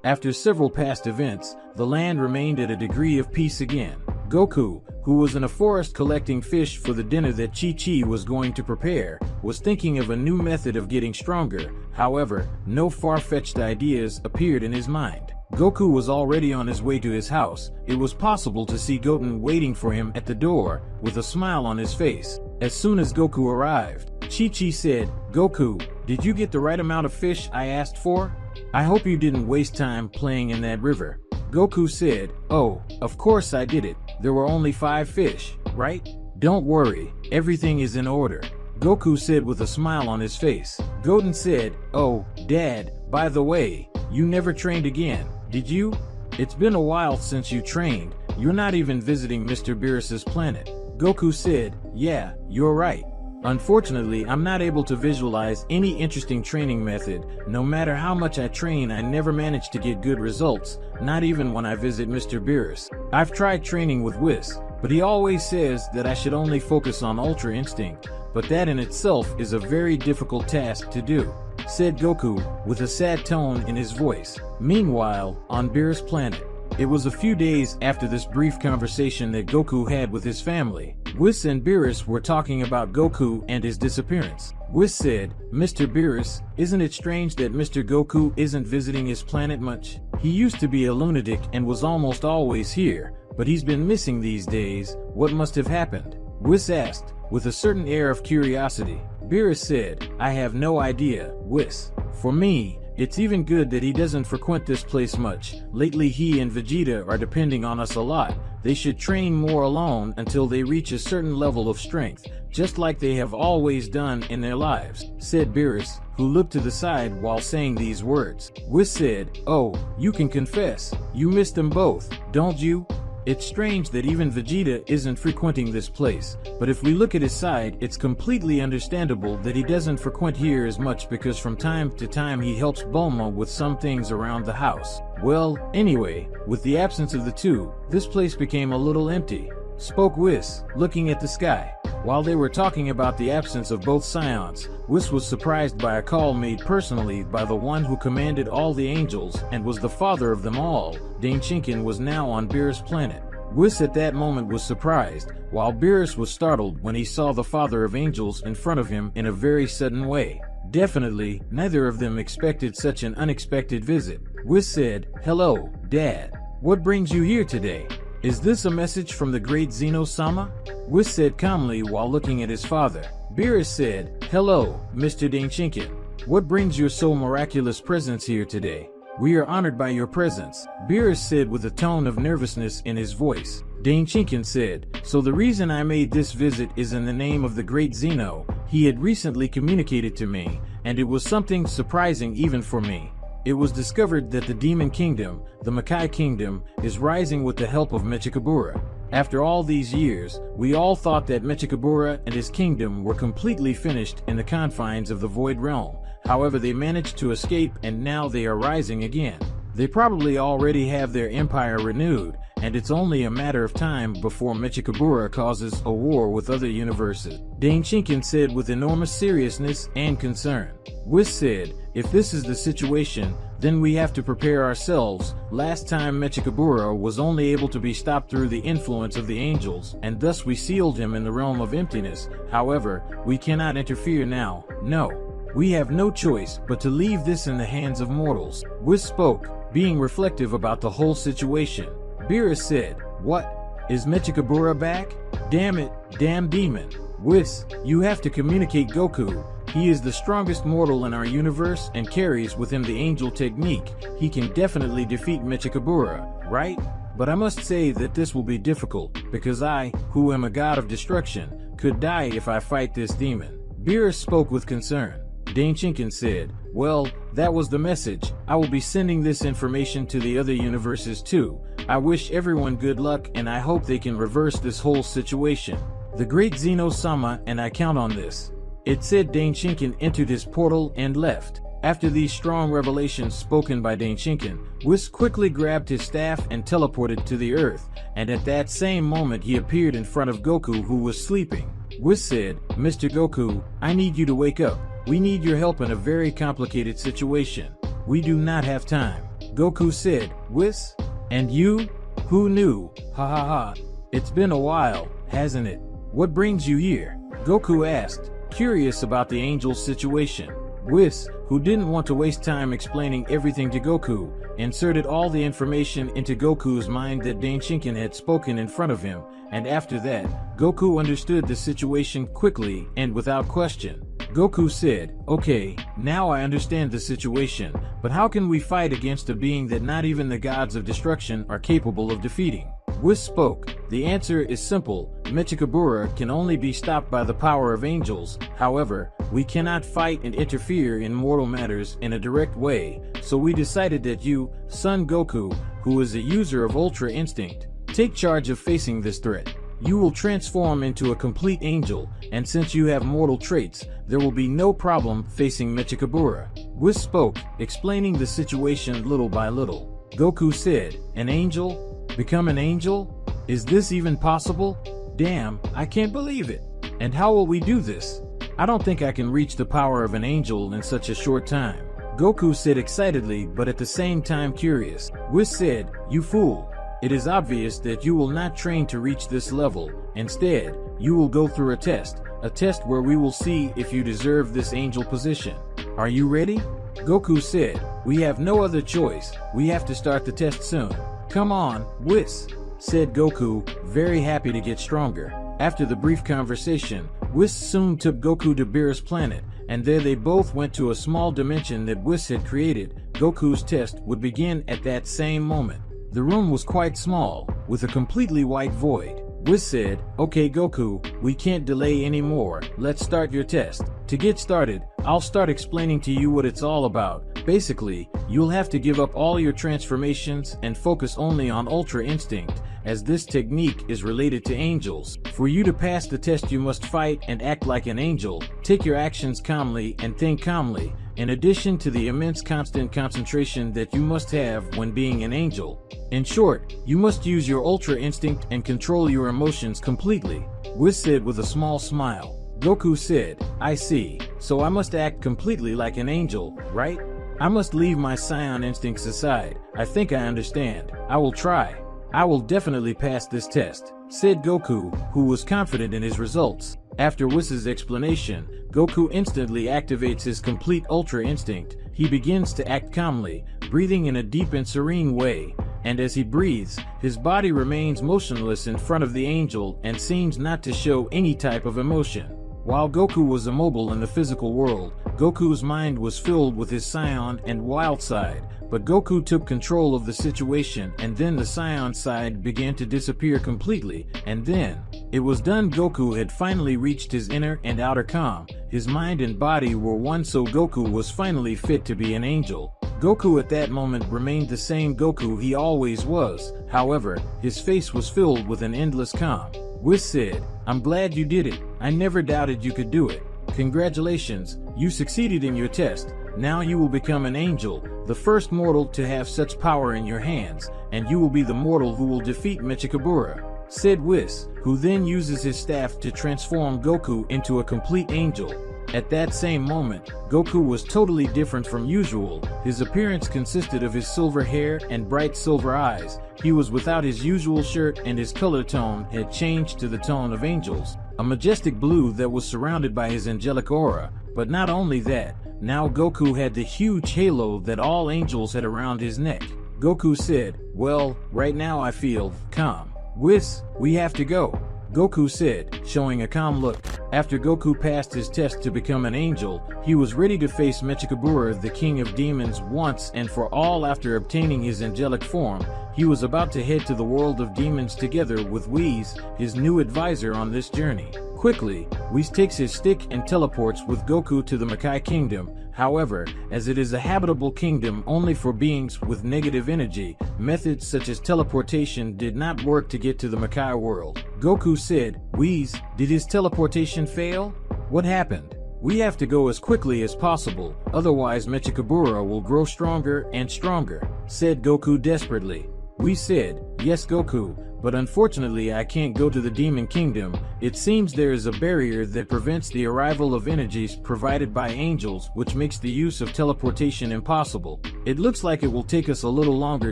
After several past events, the land remained at a degree of peace again. Goku, who was in a forest collecting fish for the dinner that Chi-Chi was going to prepare, was thinking of a new method of getting stronger. However, no far-fetched ideas appeared in his mind. Goku was already on his way to his house. It was possible to see Goten waiting for him at the door, with a smile on his face. As soon as Goku arrived, Chi-Chi said, "Goku, did you get the right amount of fish I asked for? I hope you didn't waste time playing in that river." Goku said, "Oh, of course I did it. There were only 5 fish, right? Don't worry, everything is in order," Goku said with a smile on his face. Goten said, "Oh, Dad, by the way, you never trained again, did you? It's been a while since you trained. You're not even visiting Mr. Beerus's planet." Goku said, "Yeah, you're right. Unfortunately, I'm not able to visualize any interesting training method. No matter how much I train, I never manage to get good results, not even when I visit Mr. Beerus. I've tried training with Whis, but he always says that I should only focus on Ultra Instinct, but that in itself is a very difficult task to do," said Goku, with a sad tone in his voice. Meanwhile, on Beerus' planet, it was a few days after this brief conversation that Goku had with his family. Whis and Beerus were talking about Goku and his disappearance. Whis said, "Mr. Beerus, isn't it strange that Mr. Goku isn't visiting his planet much? He used to be a lunatic and was almost always here, but he's been missing these days. What must have happened?" Whis asked, with a certain air of curiosity. Beerus said, "I have no idea, Whis. For me, it's even good that he doesn't frequent this place much. Lately he and Vegeta are depending on us a lot. They should train more alone until they reach a certain level of strength, just like they have always done in their lives," said Beerus, who looked to the side while saying these words. Whis said, "Oh, you can confess, you miss them both, don't you? It's strange that even Vegeta isn't frequenting this place, but if we look at his side, it's completely understandable that he doesn't frequent here as much because from time to time he helps Bulma with some things around the house. Well, anyway, with the absence of the two, this place became a little empty," spoke Whis, looking at the sky. While they were talking about the absence of both Scions, Whis was surprised by a call made personally by the one who commanded all the angels and was the father of them all. Danchinkin was now on Beerus' planet. Whis at that moment was surprised, while Beerus was startled when he saw the father of angels in front of him in a very sudden way. Definitely, neither of them expected such an unexpected visit. Whis said, "Hello, Dad. What brings you here today? Is this a message from the great Zeno-sama?" Whis said calmly while looking at his father. Beerus said, "Hello, Mr. Danchinkin. What brings your so miraculous presence here today? We are honored by your presence," Beerus said with a tone of nervousness in his voice. Danchinkin said, "So the reason I made this visit is in the name of the great Zeno. He had recently communicated to me, and it was something surprising even for me. It was discovered that the Demon Kingdom, the Makai Kingdom, is rising with the help of Mechikabura. After all these years, we all thought that Mechikabura and his kingdom were completely finished in the confines of the Void Realm. However, they managed to escape and now they are rising again. They probably already have their empire renewed, and it's only a matter of time before Mechikabura causes a war with other universes," Danchinkin said with enormous seriousness and concern. Whis said, "If this is the situation, then we have to prepare ourselves. Last time Mechikabura was only able to be stopped through the influence of the angels, and thus we sealed him in the realm of emptiness. However, we cannot interfere now. No. We have no choice but to leave this in the hands of mortals." Whis spoke, being reflective about the whole situation. Beerus said, "What? Is Mechikabura back? Damn it, damn demon. Whis, you have to communicate Goku. He is the strongest mortal in our universe and carries with him the angel technique. He can definitely defeat Mechikabura, right? But I must say that this will be difficult, because I, who am a god of destruction, could die if I fight this demon." Beerus spoke with concern. Danchinkin said, "Well, that was the message. I will be sending this information to the other universes too. I wish everyone good luck and I hope they can reverse this whole situation. The great Zeno-sama and I count on this." It said Danchinkin entered his portal and left. After these strong revelations spoken by Danchinkin, Whis quickly grabbed his staff and teleported to the earth, and at that same moment he appeared in front of Goku, who was sleeping. Whis said, Mr. Goku, I need you to wake up. We need your help in a very complicated situation. We do not have time. Goku said, Whis? And you? Who knew? Ha ha ha. It's been a while, hasn't it? What brings you here? Goku asked, curious about the angel's situation. Whis, who didn't want to waste time explaining everything to Goku, inserted all the information into Goku's mind that Danshinken had spoken in front of him, and after that, Goku understood the situation quickly and without question. Goku said, okay, now I understand the situation, but how can we fight against a being that not even the gods of destruction are capable of defeating? Whis spoke. The answer is simple. Mechikabura can only be stopped by the power of angels. However, we cannot fight and interfere in mortal matters in a direct way, so we decided that you, Son Goku, who is a user of Ultra Instinct, take charge of facing this threat. You will transform into a complete angel, and since you have mortal traits, there will be no problem facing Mechikabura. Whis spoke, explaining the situation little by little. Goku said, an angel? Become an angel? Is this even possible? Damn, I can't believe it. And how will we do this? I don't think I can reach the power of an angel in such a short time. Goku said excitedly, but at the same time curious. Whis said, you fool. It is obvious that you will not train to reach this level. Instead, you will go through a test where we will see if you deserve this angel position. Are you ready? Goku said, we have no other choice. We have to start the test soon. Come on, Whis, said Goku, very happy to get stronger. After the brief conversation, Whis soon took Goku to Beerus planet, and there they both went to a small dimension that Whis had created. Goku's test would begin at that same moment. The room was quite small, with a completely white void. Whis said, okay Goku, we can't delay anymore, let's start your test. To get started, I'll start explaining to you what it's all about. Basically, you'll have to give up all your transformations and focus only on Ultra Instinct, as this technique is related to angels. For you to pass the test you must fight and act like an angel, take your actions calmly and think calmly, in addition to the immense constant concentration that you must have when being an angel. In short, you must use your Ultra Instinct and control your emotions completely, Whis said with a small smile. Goku said, I see, so I must act completely like an angel, right? I must leave my Saiyan instincts aside. I think I understand. I will try. I will definitely pass this test, said Goku, who was confident in his results. After Whis' explanation, Goku instantly activates his complete Ultra Instinct. He begins to act calmly, breathing in a deep and serene way, and as he breathes, his body remains motionless in front of the angel and seems not to show any type of emotion. While Goku was immobile in the physical world, Goku's mind was filled with his Saiyan and wild side, but Goku took control of the situation and then the Saiyan side began to disappear completely, and then, it was done. Goku had finally reached his inner and outer calm, his mind and body were one, so Goku was finally fit to be an angel. Goku at that moment remained the same Goku he always was, however, his face was filled with an endless calm. Whis said, I'm glad you did it. I never doubted you could do it. Congratulations, you succeeded in your test. Now you will become an angel, the first mortal to have such power in your hands, and you will be the mortal who will defeat Mechikabura, said Whis, who then uses his staff to transform Goku into a complete angel. At that same moment, Goku was totally different from usual. His appearance consisted of his silver hair and bright silver eyes. He was without his usual shirt and his color tone had changed to the tone of angels, a majestic blue that was surrounded by his angelic aura. But not only that, now Goku had the huge halo that all angels had around his neck. Goku said, well, right now I feel calm. Whis, we have to go, Goku said, showing a calm look. After Goku passed his test to become an angel, he was ready to face Mechikabura, the king of demons, once and for all. After obtaining his angelic form, he was about to head to the world of demons together with Whis, his new advisor on this journey. Quickly, Whis takes his stick and teleports with Goku to the Makai Kingdom. However, as it is a habitable kingdom only for beings with negative energy, methods such as teleportation did not work to get to the Makai world. Goku said, Whis, did his teleportation fail? What happened? We have to go as quickly as possible, otherwise Mechikabura will grow stronger and stronger, said Goku desperately. We said, yes Goku, but unfortunately I can't go to the Demon Kingdom. It seems there is a barrier that prevents the arrival of energies provided by angels, which makes the use of teleportation impossible. It looks like it will take us a little longer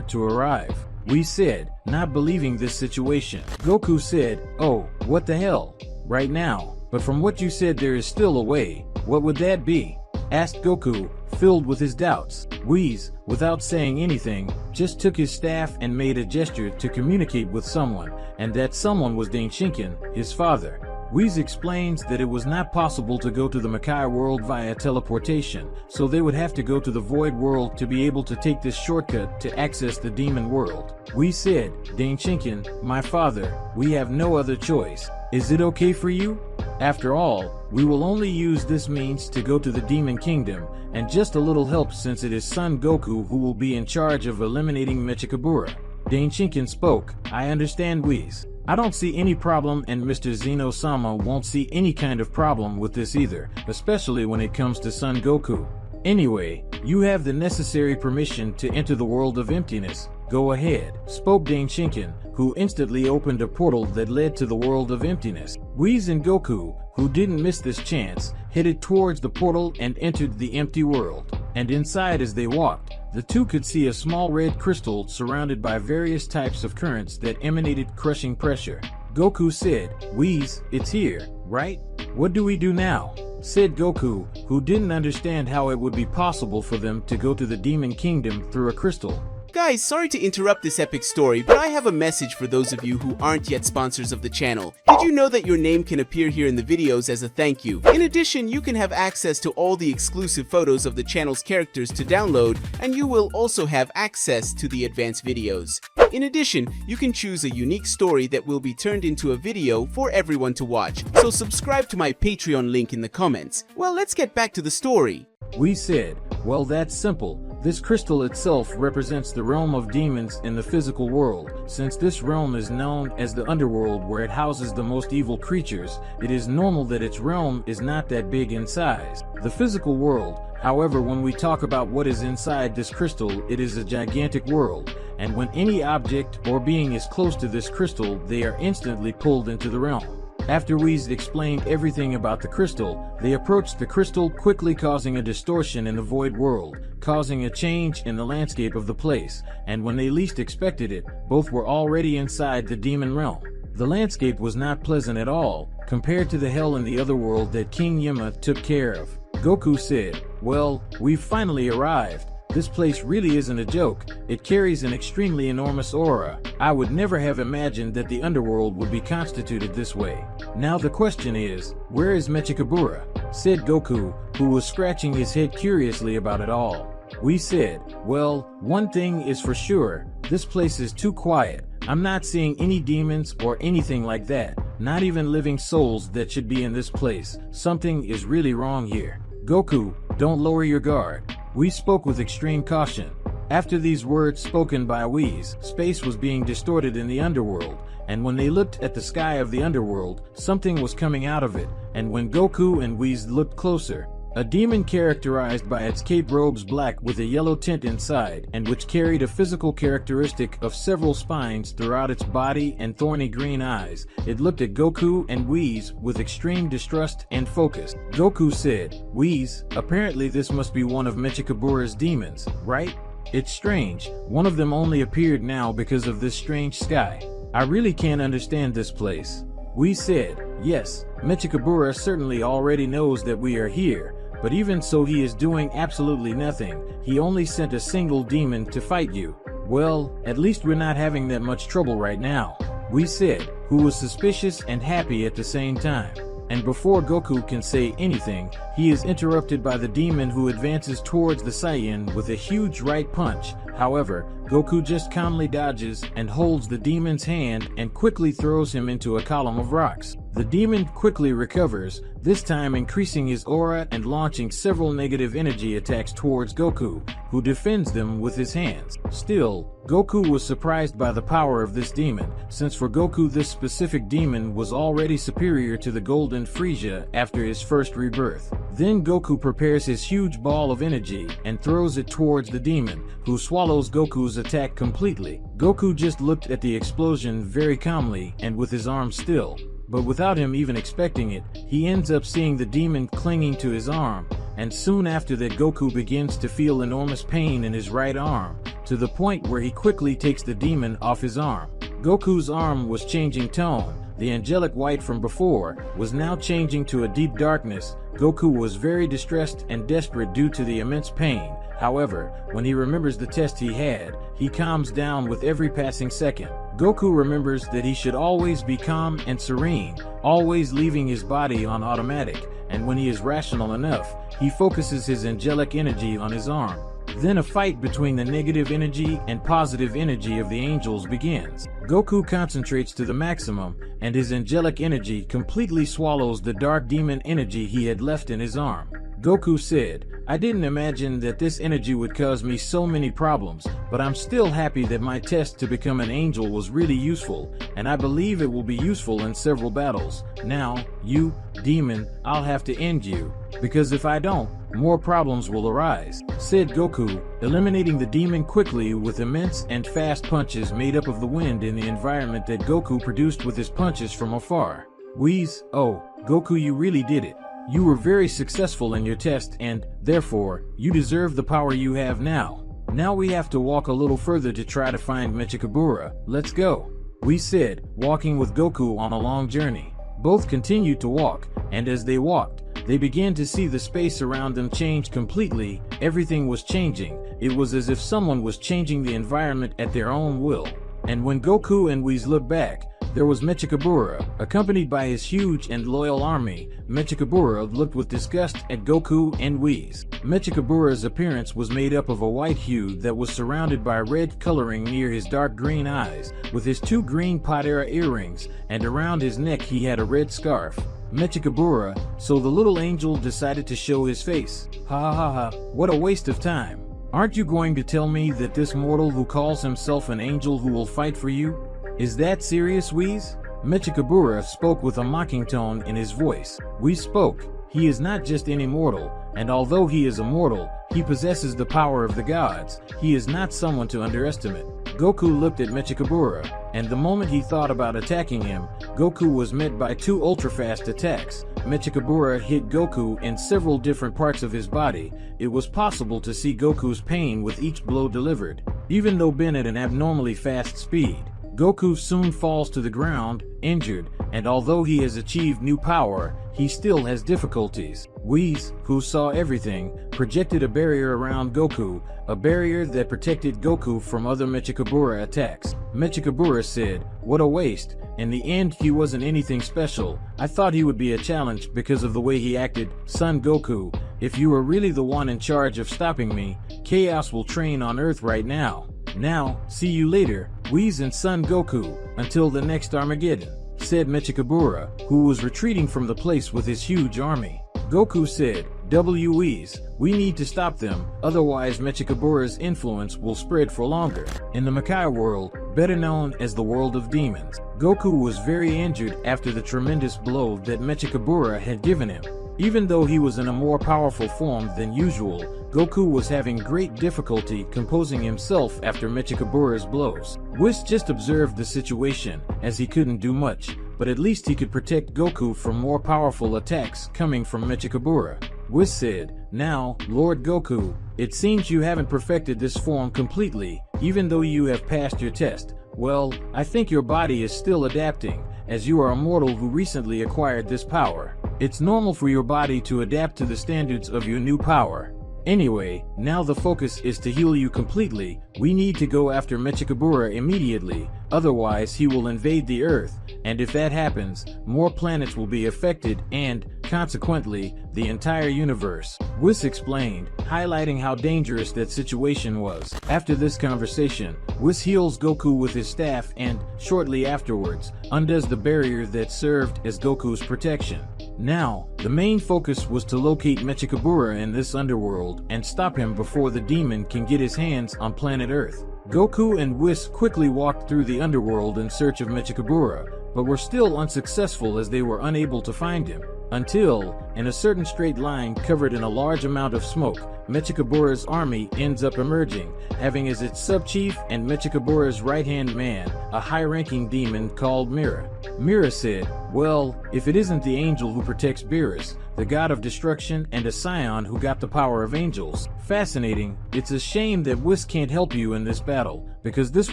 to arrive. We said, not believing this situation. Goku said, oh, what the hell? Right now. But from what you said there is still a way. What would that be? Asked Goku, filled with his doubts. Whis, without saying anything, just took his staff and made a gesture to communicate with someone, and that someone was Danshinken, his father. Whis explains that it was not possible to go to the Makai world via teleportation, so they would have to go to the Void world to be able to take this shortcut to access the Demon world. We said, Danshinken, my father, we have no other choice. Is it okay for you? After all, we will only use this means to go to the Demon Kingdom, and just a little help since it is Son Goku who will be in charge of eliminating Mechikabura. Danshinken spoke, I understand Whis. I don't see any problem, and Mr. Zeno-sama won't see any kind of problem with this either, especially when it comes to Son Goku. Anyway, you have the necessary permission to enter the world of emptiness. Go ahead, spoke Danshinken, who instantly opened a portal that led to the world of emptiness. Whis and Goku, who didn't miss this chance, headed towards the portal and entered the empty world. And inside as they walked, the two could see a small red crystal surrounded by various types of currents that emanated crushing pressure. Goku said, Whis, it's here, right? What do we do now? Said Goku, who didn't understand how it would be possible for them to go to the Demon Kingdom through a crystal. Guys, sorry to interrupt this epic story, but I have a message for those of you who aren't yet sponsors of the channel. Did you know that your name can appear here in the videos as a thank you? In addition, you can have access to all the exclusive photos of the channel's characters to download, and you will also have access to the advanced videos. In addition, you can choose a unique story that will be turned into a video for everyone to watch, so subscribe to my Patreon link in the comments. Well, let's get back to the story. We said, well, that's simple. This crystal itself represents the realm of demons in the physical world. Since this realm is known as the underworld where it houses the most evil creatures, it is normal that its realm is not that big in size. The physical world, however, when we talk about what is inside this crystal, it is a gigantic world, and when any object or being is close to this crystal, they are instantly pulled into the realm. After Whis explained everything about the crystal, they approached the crystal, quickly causing a distortion in the void world, causing a change in the landscape of the place, and when they least expected it, both were already inside the demon realm. The landscape was not pleasant at all, compared to the hell in the other world that King Yima took care of. Goku said, well, we've finally arrived. This place really isn't a joke. It carries an extremely enormous aura. I would never have imagined that the underworld would be constituted this way. Now the question is, where is Mechikabura? Said Goku, who was scratching his head curiously about it all. We said, well, one thing is for sure, this place is too quiet. I'm not seeing any demons or anything like that. Not even living souls that should be in this place. Something is really wrong here. Goku, don't lower your guard. We spoke with extreme caution. After these words spoken by Whis, space was being distorted in the underworld, and when they looked at the sky of the underworld, something was coming out of it, and when Goku and Whis looked closer, a demon characterized by its cape robes black with a yellow tint inside, and which carried a physical characteristic of several spines throughout its body and thorny green eyes. It looked at Goku and Whis with extreme distrust and focus. Goku said, Whis, apparently this must be one of Mechikabura's demons, right? It's strange, one of them only appeared now because of this strange sky. I really can't understand this place. We said, yes, Mechikabura certainly already knows that we are here, but even so he is doing absolutely nothing. He only sent a single demon to fight you. Well, at least we're not having that much trouble right now. We said, who was suspicious and happy at the same time. And before Goku can say anything, he is interrupted by the demon who advances towards the Saiyan with a huge right punch. However, Goku just calmly dodges and holds the demon's hand and quickly throws him into a column of rocks. The demon quickly recovers, this time increasing his aura and launching several negative energy attacks towards Goku, who defends them with his hands. Still, Goku was surprised by the power of this demon, since for Goku this specific demon was already superior to the Golden Frieza after his first rebirth. Then Goku prepares his huge ball of energy and throws it towards the demon, who swallows Goku's attack completely. Goku just looked at the explosion very calmly and with his arm still. But without him even expecting it, he ends up seeing the demon clinging to his arm, and soon after that Goku begins to feel enormous pain in his right arm, to the point where he quickly takes the demon off his arm. Goku's arm was changing tone. The angelic white from before was now changing to a deep darkness. Goku was very distressed and desperate due to the immense pain. However, when he remembers the test he had, he calms down with every passing second. Goku remembers that he should always be calm and serene, always leaving his body on automatic, and when he is rational enough, he focuses his angelic energy on his arm. Then a fight between the negative energy and positive energy of the angels begins. Goku concentrates to the maximum, and his angelic energy completely swallows the dark demon energy he had left in his arm. Goku said, "I didn't imagine that this energy would cause me so many problems, but I'm still happy that my test to become an angel was really useful, and I believe it will be useful in several battles. Now, you, demon, I'll have to end you, because if I don't, more problems will arise," said Goku, eliminating the demon quickly with immense and fast punches made up of the wind in the environment that Goku produced with his punches from afar. Whis, oh, Goku, you really did it. You were very successful in your test and, therefore, you deserve the power you have now. Now we have to walk a little further to try to find Mechikabura. Let's go, Whis said, walking with Goku on a long journey. Both continued to walk, and as they walked, they began to see the space around them change completely. Everything was changing. It was as if someone was changing the environment at their own will. And when Goku and Whis looked back, there was Mechikabura, accompanied by his huge and loyal army. Mechikabura looked with disgust at Goku and Whis. Mechikabura's appearance was made up of a white hue that was surrounded by red coloring near his dark green eyes, with his 2 green Potera earrings, and around his neck he had a red scarf. Mechikabura, so the little angel decided to show his face. Ha ha ha, what a waste of time. Aren't you going to tell me that this mortal who calls himself an angel who will fight for you? Is that serious, Whis? Mechikabura spoke with a mocking tone in his voice. Whis spoke. He is not just any mortal, and although he is a mortal, he possesses the power of the gods. He is not someone to underestimate. Goku looked at Mechikabura, and the moment he thought about attacking him, Goku was met by 2 ultra-fast attacks. Mechikabura hit Goku in several different parts of his body. It was possible to see Goku's pain with each blow delivered. Even though been at an abnormally fast speed, Goku soon falls to the ground, injured, and although he has achieved new power, he still has difficulties. Whis, who saw everything, projected a barrier around Goku, a barrier that protected Goku from other Mechikabura attacks. Mechikabura said, "What a waste. In the end, he wasn't anything special. I thought he would be a challenge because of the way he acted. Son Goku, if you are really the one in charge of stopping me, chaos will train on Earth right now. Now, see you later, Whis and Son Goku, until the next Armageddon," said Mechikabura, who was retreating from the place with his huge army. Goku said, Whis, we need to stop them, otherwise Mechikabura's influence will spread for longer. In the Makai world, better known as the world of demons, Goku was very injured after the tremendous blow that Mechikabura had given him. Even though he was in a more powerful form than usual, Goku was having great difficulty composing himself after Mechikabura's blows. Whis just observed the situation, as he couldn't do much, but at least he could protect Goku from more powerful attacks coming from Mechikabura. Whis said, "Now, Lord Goku, it seems you haven't perfected this form completely, even though you have passed your test. Well, I think your body is still adapting, as you are a mortal who recently acquired this power. It's normal for your body to adapt to the standards of your new power. Anyway, now the focus is to heal you completely. We need to go after Mechikabura immediately, otherwise he will invade the Earth, and if that happens, more planets will be affected and, consequently, the entire universe," Whis explained, highlighting how dangerous that situation was. After this conversation, Whis heals Goku with his staff and, shortly afterwards, undoes the barrier that served as Goku's protection. Now, the main focus was to locate Mechikabura in this underworld and stop him before the demon can get his hands on planet Earth. Goku and Whis quickly walked through the underworld in search of Mechikabura, but were still unsuccessful as they were unable to find him. Until, in a certain straight line covered in a large amount of smoke, Mechikabura's army ends up emerging, having as its sub-chief and Mechikabura's right-hand man, a high-ranking demon called Mira. Mira said, "Well, if it isn't the angel who protects Beerus, the god of destruction and a scion who got the power of angels. Fascinating. It's a shame that Whis can't help you in this battle, because this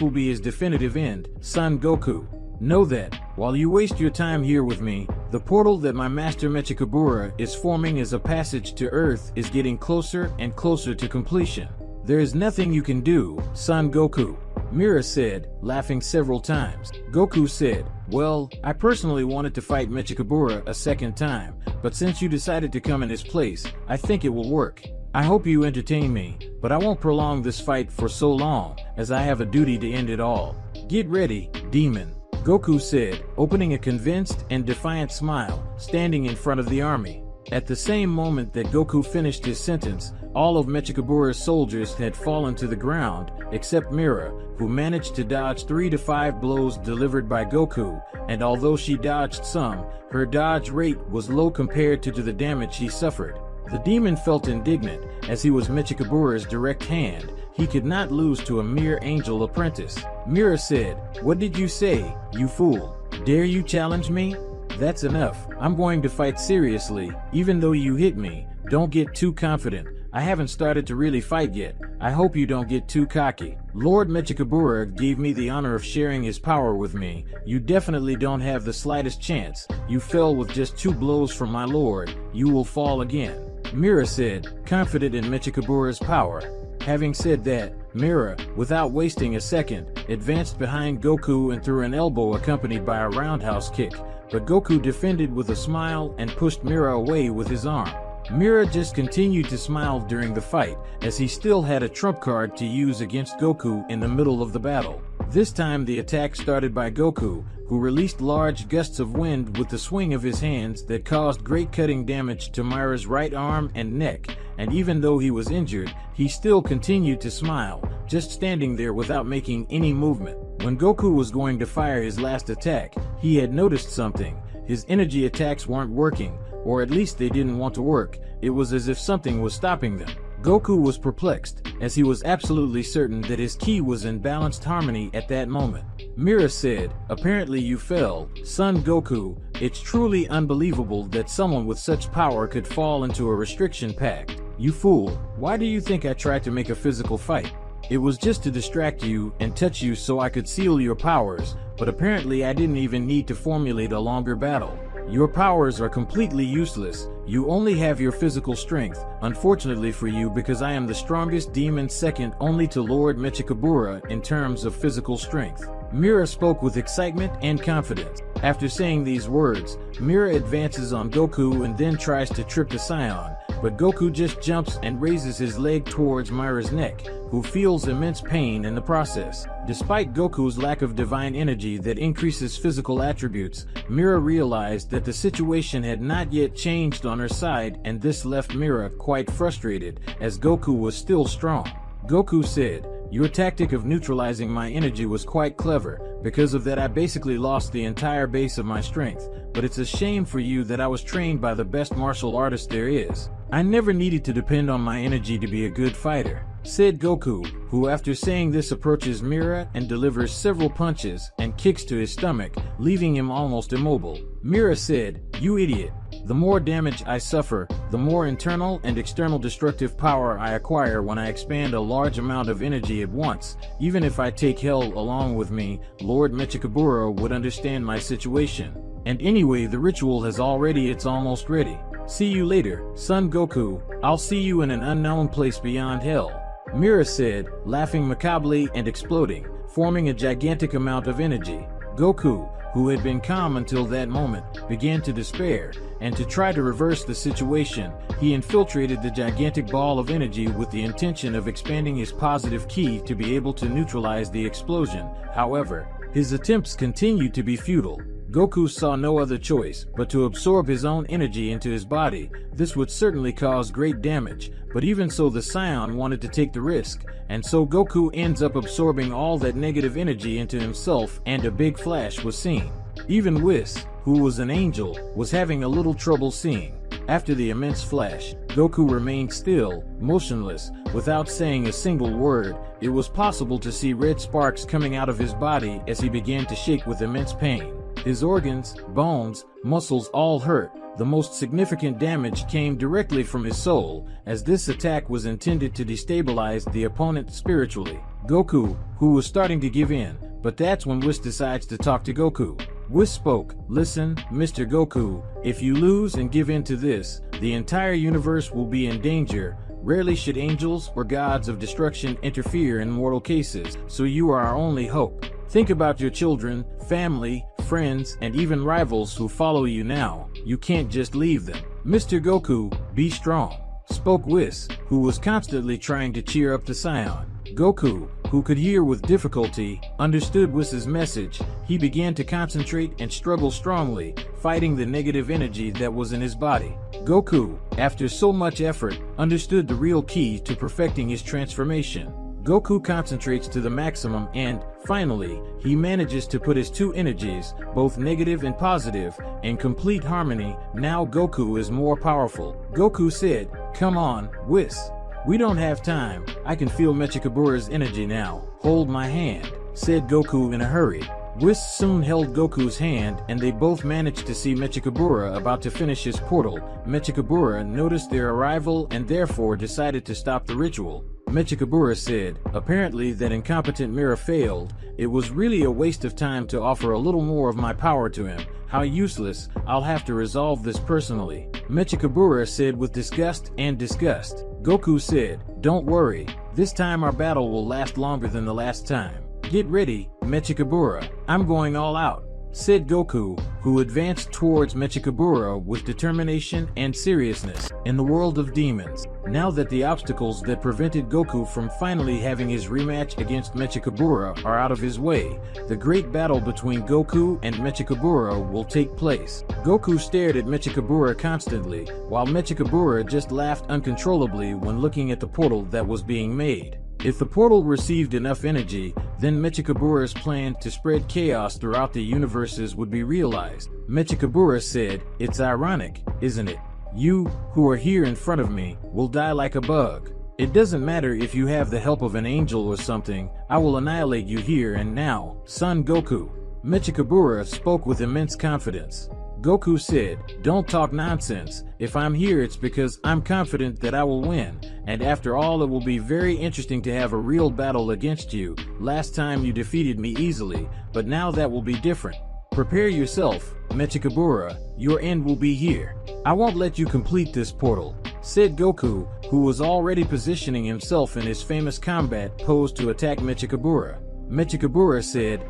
will be his definitive end, son Goku. Know that, while you waste your time here with me, the portal that my master Mechikabura is forming as a passage to Earth is getting closer and closer to completion. There is nothing you can do, son Goku," Mira said, laughing several times. Goku said, "Well, I personally wanted to fight Mechikabura a second time, but since you decided to come in his place, I think it will work. I hope you entertain me, but I won't prolong this fight for so long, as I have a duty to end it all. Get ready, demon," Goku said, opening a convinced and defiant smile, standing in front of the army. At the same moment that Goku finished his sentence, all of Mechikabura's soldiers had fallen to the ground, except Mira, who managed to dodge 3 to 5 blows delivered by Goku, and although she dodged some, her dodge rate was low compared to the damage she suffered. The demon felt indignant, as he was Mechikabura's direct hand. He could not lose to a mere angel apprentice. Mira said, "What did you say, you fool? Dare you challenge me? That's enough. I'm going to fight seriously, even though you hit me. Don't get too confident. I haven't started to really fight yet. I hope you don't get too cocky. Lord Mechikabura gave me the honor of sharing his power with me. You definitely don't have the slightest chance. You fell with just 2 blows from my lord. You will fall again," Mira said, confident in Mechikabura's power. Having said that, Mira, without wasting a second, advanced behind Goku and threw an elbow accompanied by a roundhouse kick, but Goku defended with a smile and pushed Mira away with his arm. Mira just continued to smile during the fight, as he still had a trump card to use against Goku in the middle of the battle. This time the attack started by Goku, who released large gusts of wind with the swing of his hands that caused great cutting damage to Mira's right arm and neck, and even though he was injured, he still continued to smile, just standing there without making any movement. When Goku was going to fire his last attack, he had noticed something. His energy attacks weren't working, or at least they didn't want to work. It was as if something was stopping them. Goku was perplexed, as he was absolutely certain that his ki was in balanced harmony at that moment. Mira said, "Apparently you fell, son Goku. It's truly unbelievable that someone with such power could fall into a restriction pact. You fool, why do you think I tried to make a physical fight? It was just to distract you and touch you so I could seal your powers, but apparently I didn't even need to formulate a longer battle. Your powers are completely useless. You only have your physical strength, unfortunately for you, because I am the strongest demon second only to Lord Mechikabura in terms of physical strength." Mira spoke with excitement and confidence. After saying these words, Mira advances on Goku and then tries to trip the Scion, but Goku just jumps and raises his leg towards Mira's neck, who feels immense pain in the process. Despite Goku's lack of divine energy that increases physical attributes, Mira realized that the situation had not yet changed on her side, and this left Mira quite frustrated, as Goku was still strong. Goku said, "Your tactic of neutralizing my energy was quite clever. Because of that I basically lost the entire base of my strength, but it's a shame for you that I was trained by the best martial artist there is. I never needed to depend on my energy to be a good fighter," said Goku, who after saying this approaches Mira and delivers several punches and kicks to his stomach, leaving him almost immobile. Mira said, "You idiot. The more damage I suffer, the more internal and external destructive power I acquire when I expand a large amount of energy at once. Even if I take hell along with me, Lord Mechikabura would understand my situation. And anyway, the ritual has already, it's almost ready. See you later, son Goku. I'll see you in an unknown place beyond hell," Mira said, laughing macabrely and exploding, forming a gigantic amount of energy. Goku, who had been calm until that moment, began to despair, and to try to reverse the situation, he infiltrated the gigantic ball of energy with the intention of expanding his positive ki to be able to neutralize the explosion. However, his attempts continued to be futile. Goku saw no other choice but to absorb his own energy into his body. This would certainly cause great damage, but even so the Scion wanted to take the risk, and so Goku ends up absorbing all that negative energy into himself, and a big flash was seen. Even Whis, who was an angel, was having a little trouble seeing. After the immense flash, Goku remained still, motionless, without saying a single word. It was possible to see red sparks coming out of his body as he began to shake with immense pain. His organs, bones, muscles all hurt. The most significant damage came directly from his soul, as this attack was intended to destabilize the opponent spiritually. Goku, who was starting to give in, but that's when Whis decides to talk to Goku. Whis spoke, "Listen, Mr. Goku, if you lose and give in to this, the entire universe will be in danger. Rarely should angels or gods of destruction interfere in mortal cases, so you are our only hope. Think about your children, family, friends, and even rivals who follow you now. You can't just leave them. Mr. Goku, be strong," spoke Whis, who was constantly trying to cheer up the Scion. Goku, who could hear with difficulty, understood Whis' message. He began to concentrate and struggle strongly, fighting the negative energy that was in his body. Goku, after so much effort, understood the real key to perfecting his transformation. Goku concentrates to the maximum and, finally, he manages to put his two energies, both negative and positive, in complete harmony. Now Goku is more powerful. Goku said, "Come on, Whis. We don't have time. I can feel Mechikabura's energy now. Hold my hand," said Goku in a hurry. Whis soon held Goku's hand and they both managed to see Mechikabura about to finish his portal. Mechikabura noticed their arrival and therefore decided to stop the ritual. Mechikabura said, apparently that incompetent Mira failed. It was really a waste of time to offer a little more of my power to him. How useless. I'll have to resolve this personally. Mechikabura said with disgust and disgust. Goku said, "Don't worry. This time our battle will last longer than the last time. Get ready, Mechikabura. I'm going all out," said Goku, who advanced towards Mechikabura with determination and seriousness. In the world of demons, now that the obstacles that prevented Goku from finally having his rematch against Mechikabura are out of his way, the great battle between Goku and Mechikabura will take place. Goku stared at Mechikabura constantly, while Mechikabura just laughed uncontrollably when looking at the portal that was being made. If the portal received enough energy, then Mechikabura's plan to spread chaos throughout the universes would be realized. Mechikabura said, "It's ironic, isn't it? You, who are here in front of me, will die like a bug. It doesn't matter if you have the help of an angel or something, I will annihilate you here and now, Son Goku." Mechikabura spoke with immense confidence. Goku said, "Don't talk nonsense. If I'm here it's because I'm confident that I will win, and after all it will be very interesting to have a real battle against you. Last time you defeated me easily, but now that will be different. Prepare yourself, Mechikabura, your end will be here. I won't let you complete this portal," said Goku, who was already positioning himself in his famous combat pose to attack Mechikabura. Mechikabura said,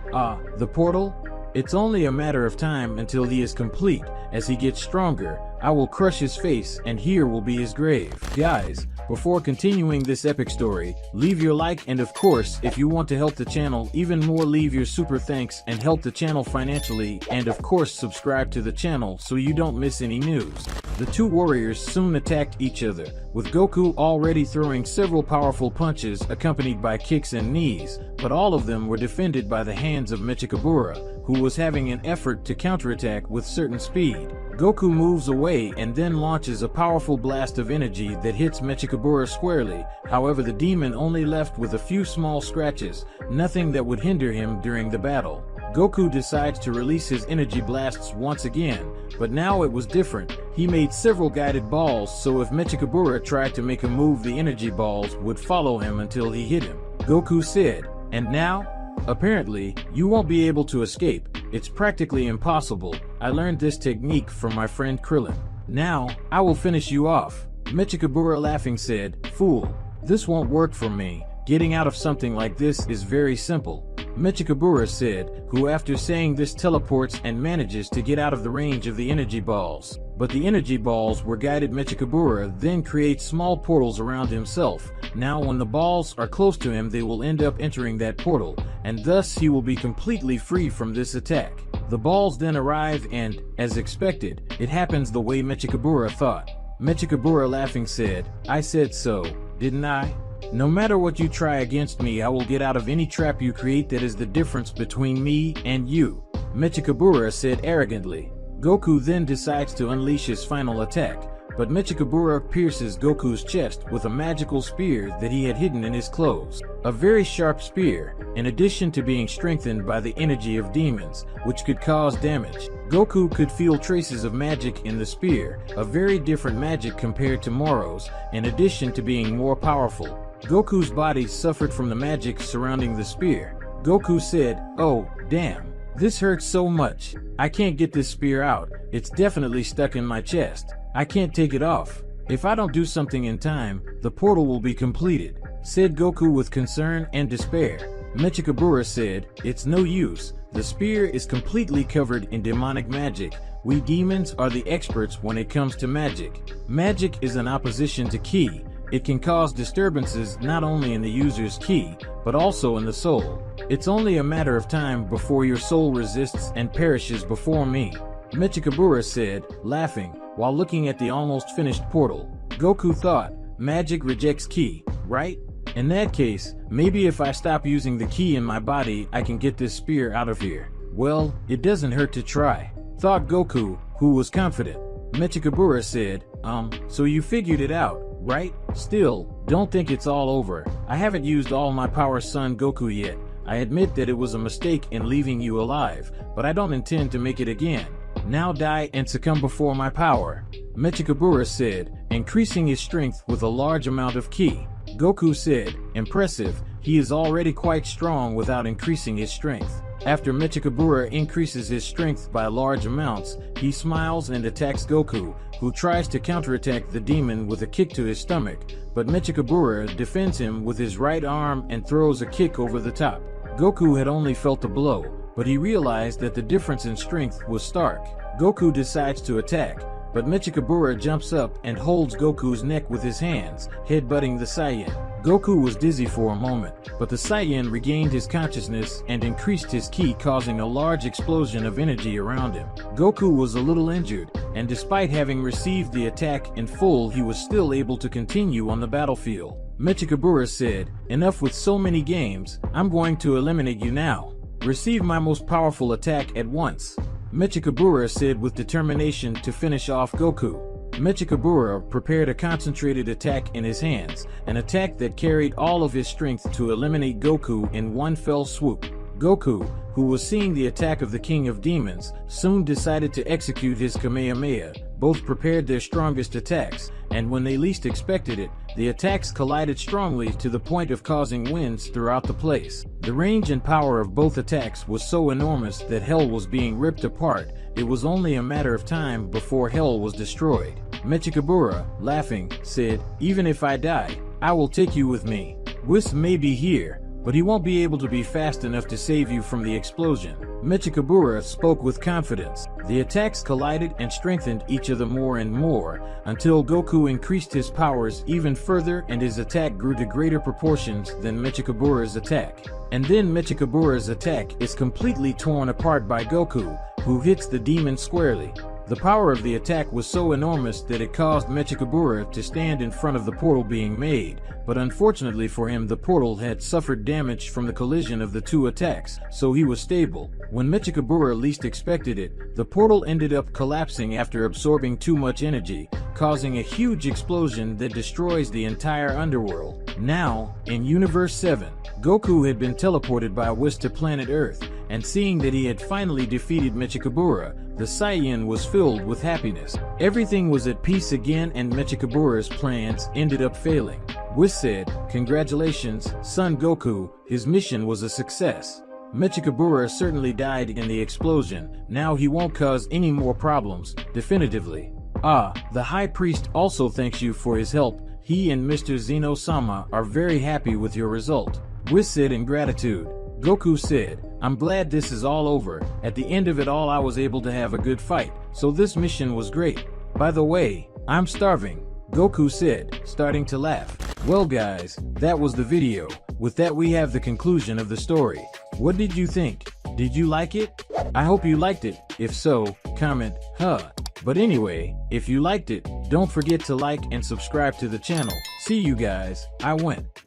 The portal? It's only a matter of time until he is complete. As he gets stronger, I will crush his face and here will be his grave." Guys, before continuing this epic story, leave your like and of course, if you want to help the channel even more, leave your super thanks and help the channel financially, and of course subscribe to the channel so you don't miss any news. The two warriors soon attacked each other, with Goku already throwing several powerful punches accompanied by kicks and knees, but all of them were defended by the hands of Mechikabura, who was having an effort to counterattack with certain speed. Goku moves away and then launches a powerful blast of energy that hits Mechikabura squarely. However, the demon only left with a few small scratches, nothing that would hinder him during the battle. Goku decides to release his energy blasts once again, but now it was different. He made several guided balls, so if Mechikabura tried to make a move, the energy balls would follow him until he hit him. Goku said, "And now? Apparently, you won't be able to escape. It's practically impossible. I learned this technique from my friend Krillin. Now, I will finish you off." Mechikabura laughing said, "Fool, this won't work for me. Getting out of something like this is very simple." Mechikabura said, who after saying this teleports and manages to get out of the range of the energy balls. But the energy balls were guided. Mechikabura then creates small portals around himself. Now when the balls are close to him, they will end up entering that portal, and thus he will be completely free from this attack. The balls then arrive and, as expected, it happens the way Mechikabura thought. Mechikabura laughing said, "I said so, didn't I? No matter what you try against me, I will get out of any trap you create. That is the difference between me and you," Mechikabura said arrogantly. Goku then decides to unleash his final attack, but Mechikabura pierces Goku's chest with a magical spear that he had hidden in his clothes. A very sharp spear, in addition to being strengthened by the energy of demons, which could cause damage. Goku could feel traces of magic in the spear, a very different magic compared to Moro's, in addition to being more powerful. Goku's body suffered from the magic surrounding the spear. Goku said, "Oh, damn. This hurts so much. I can't get this spear out. It's definitely stuck in my chest. I can't take it off. If I don't do something in time, the portal will be completed," said Goku with concern and despair. Mechikabura said, "It's no use. The spear is completely covered in demonic magic. We demons are the experts when it comes to magic. Magic is an opposition to ki. It can cause disturbances not only in the user's ki, but also in the soul. It's only a matter of time before your soul resists and perishes before me," Mechikabura said, laughing, while looking at the almost finished portal. Goku thought, magic rejects ki, right? In that case, maybe if I stop using the ki in my body, I can get this spear out of here. Well, it doesn't hurt to try, thought Goku, who was confident. Mechikabura said, so you figured it out, right? Still, don't think it's all over. I haven't used all my power, Son Goku, yet. I admit that it was a mistake in leaving you alive, but I don't intend to make it again. Now die and succumb before my power," Mechikabura said, increasing his strength with a large amount of ki. Goku said, "Impressive, he is already quite strong without increasing his strength." After Mechikabura increases his strength by large amounts, he smiles and attacks Goku, who tries to counterattack the demon with a kick to his stomach, but Mechikabura defends him with his right arm and throws a kick over the top. Goku had only felt the blow, but he realized that the difference in strength was stark. Goku decides to attack, but Mechikabura jumps up and holds Goku's neck with his hands, headbutting the Saiyan. Goku was dizzy for a moment, but the Saiyan regained his consciousness and increased his ki, causing a large explosion of energy around him. Goku was a little injured, and despite having received the attack in full, he was still able to continue on the battlefield. Mechikabura said, "Enough with so many games, I'm going to eliminate you now. Receive my most powerful attack at once," Mechikabura said with determination to finish off Goku. Mechikabura prepared a concentrated attack in his hands, an attack that carried all of his strength to eliminate Goku in one fell swoop. Goku, who was seeing the attack of the King of Demons, soon decided to execute his Kamehameha. Both prepared their strongest attacks, and when they least expected it, the attacks collided strongly to the point of causing winds throughout the place. The range and power of both attacks was so enormous that Hell was being ripped apart. It was only a matter of time before Hell was destroyed. Mechikabura, laughing, said, "Even if I die, I will take you with me. Whis may be here, but he won't be able to be fast enough to save you from the explosion." Mechikabura spoke with confidence. The attacks collided and strengthened each other more and more, until Goku increased his powers even further and his attack grew to greater proportions than Mechikabura's attack. And then Mechikabura's attack is completely torn apart by Goku, who hits the demon squarely. The power of the attack was so enormous that it caused Mechikabura to stand in front of the portal being made, but unfortunately for him the portal had suffered damage from the collision of the two attacks, so he was stable. When Mechikabura least expected it, the portal ended up collapsing after absorbing too much energy, causing a huge explosion that destroys the entire underworld. Now, in Universe 7, Goku had been teleported by Whis to planet Earth, and seeing that he had finally defeated Mechikabura, the Saiyan was filled with happiness. Everything was at peace again and Mechikabura's plans ended up failing. Whis said, "Congratulations, Son Goku, his mission was a success. Mechikabura certainly died in the explosion. Now he won't cause any more problems, definitively. The High Priest also thanks you for his help. He and Mr. Zeno-sama are very happy with your result," Whis said in gratitude. Goku said, "I'm glad this is all over. At the end of it all I was able to have a good fight, so this mission was great. By the way, I'm starving," Goku said, starting to laugh. Well guys, that was the video. With that we have the conclusion of the story. What did you think? Did you like it? I hope you liked it. If so, comment, But anyway, if you liked it, don't forget to like and subscribe to the channel. See you guys, I went.